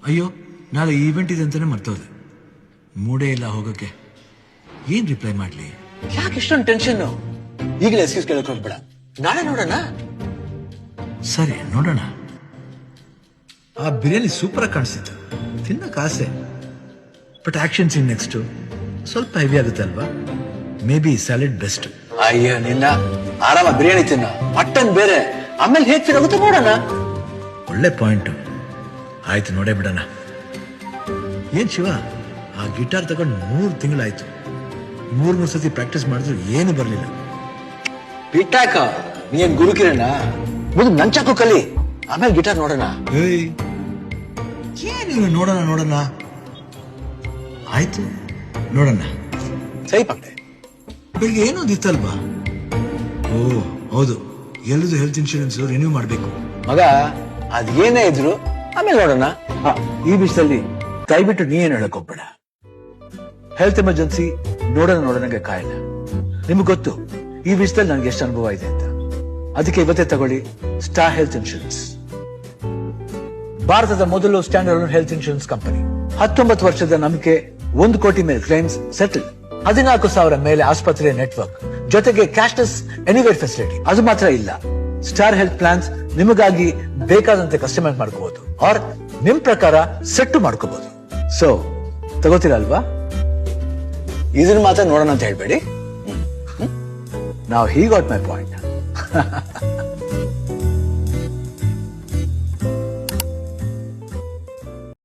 ಅಯ್ಯೋ, ನಾಳೆ ಈವೆಂಟ್ ಇದೆ ಅಂತಾನೆ ಮರ್ತೋದೆ. ಮೂಡೇ ಇಲ್ಲ ಹೋಗಕ್ಕೆ. ಏನ್ ರಿಪ್ಲೈ ಮಾಡ್ಲಿ? ಯಾಕೆ ಇಷ್ಟೊಂದು ಟೆನ್ಷನ್? ಈಗಲೇ ಎಕ್ಸ್ಕ್ಯೂಸ್ ಕೇಳಕ್ ಹೋಗ್ಬೇಡ, ನಾಳೆ ನೋಡೋಣ. ಸರಿ, ನೋಡೋಣ. ಆ ಬಿರಿಯಾನಿ ಸೂಪರ್ ಆಗಿ ಕಾಣಿಸ್ತಿತ್ತು, ತಿನ್ನಕ್ ಆಸೆ. ಬಟ್ ಆಕ್ಷನ್ ಸೀನ್ ನೆಕ್ಸ್ಟ್ ಸ್ವಲ್ಪ ಹೆವಿ ಆಗುತ್ತೆ ಅಲ್ವಾ? May be salad best. ಅಯ್ಯೋ ನಿನ್ನ, ಆರಾಮ ಬಿರಿಯಾನಿ ತಿನ್ನ, ಮಟನ್ ಬೇರೆ, ಆಮೇಲೆ ಹೇಗ್ ತಿನ್ನಾಗುತ್ತೆ ನೋಡೋಣ. ಒಳ್ಳೆ ಪಾಯಿಂಟ್. ಆಯ್ತು, ನೋಡೇ ಬಿಡೋಣ. ಏನ್ ಶಿವ, ಆ ಗಿಟಾರ್ ತಗೊಂಡು 3 ತಿಂಗಳಾಯ್ತು. 3 ಸತಿ ಪ್ರಾಕ್ಟೀಸ್ ಮಾಡಿದ್ರು ಏನು ಬರ್ಲಿಲ್ಲ. ಬಿಟ್ಟಾಕ ನೀನ್ ಗುರುಕಿರಣ, ಮೊದಲು ನಂಚಾಕು ಕಲಿ, ಆಮೇಲೆ ಗಿಟಾರ್ ನೋಡೋಣ. ಏಯ್, ಏನಿಲ್ಲ, ನೋಡೋಣ ನೋಡೋಣ. ಆಯ್ತು, ನೋಡೋಣ. ಸರಿ ಪಕ್ಡೆ. ಬೆಳಿಗ್ಗೆ ಏನೊಂದಿತ್ತಲ್ವಾ? ಓ ಹೌದು, ಎಲ್ಲದು ಹೆಲ್ತ್ ಇನ್ಶೂರೆನ್ಸ್ ರಿನ್ಯೂ ಮಾಡ್ಬೇಕು. ಮಗ, ಅದೇನೇ ಇದ್ರು ಆಮೇಲೆ ನೋಡೋಣ. ಈ ವಿಷಯದಲ್ಲಿ ದಯವಿಟ್ಟು ನೀ ಏನು ಹೇಳಕ್ ಹೋಗ್ಬೇಡ. ಹೆಲ್ತ್ ಎಮರ್ಜೆನ್ಸಿ ನೋಡೋಣಗೆ ಕಾಯಿಲ್ಲ. ನಿಮ್ಗೆ ಗೊತ್ತು ಈ ವಿಷಯದಲ್ಲಿ ನನಗೆ ಎಷ್ಟು ಅನುಭವ ಇದೆ ಅಂತ. ಅದಕ್ಕೆ ಇವತ್ತೇ ತಗೊಳ್ಳಿ ಸ್ಟಾರ್ ಹೆಲ್ತ್ ಇನ್ಶೂರೆನ್ಸ್, ಭಾರತದ ಮೊದಲು ಸ್ಟ್ಯಾಂಡರ್ಡ್ ಹೆಲ್ತ್ ಇನ್ಶೂರೆನ್ಸ್ ಕಂಪನಿ. 19 ವರ್ಷದ ನಂಬಿಕೆ, 1 ಕೋಟಿ ಮೇಲೆ ಕ್ಲೈಮ್ಸ್ ಸೆಟಲ್, 14,000 ಮೇಲೆ ಆಸ್ಪತ್ರೆ ನೆಟ್ವರ್ಕ್, ಜೊತೆಗೆ ಕ್ಯಾಶ್ಲೆಸ್ ಎನಿವೇರ್ ಫೆಸಿಲಿಟಿ. ಅದು ಮಾತ್ರ ಇಲ್ಲ, ಸ್ಟಾರ್ ಹೆಲ್ತ್ ಪ್ಲಾನ್ಸ್ ನಿಮಗಾಗಿ ಬೇಕಾದಂತೆ ಕಸ್ಟಮೈಸ್ ಮಾಡ್ಕೋಬಹುದು, ಆರ್ ನಿಮ್ ಪ್ರಕಾರ ಸೆಟ್ ಮಾಡ್ಕೋಬಹುದು. ಸೊ ತಗೋತೀರಲ್ವಾ? ಇದನ್ನ ಮಾತ್ರ ನೋಡೋಣ ಅಂತ ಹೇಳ್ಬೇಡಿ. ನಾವು ಹೀ ಗಾಟ್ ಮೈ ಪಾಯಿಂಟ್.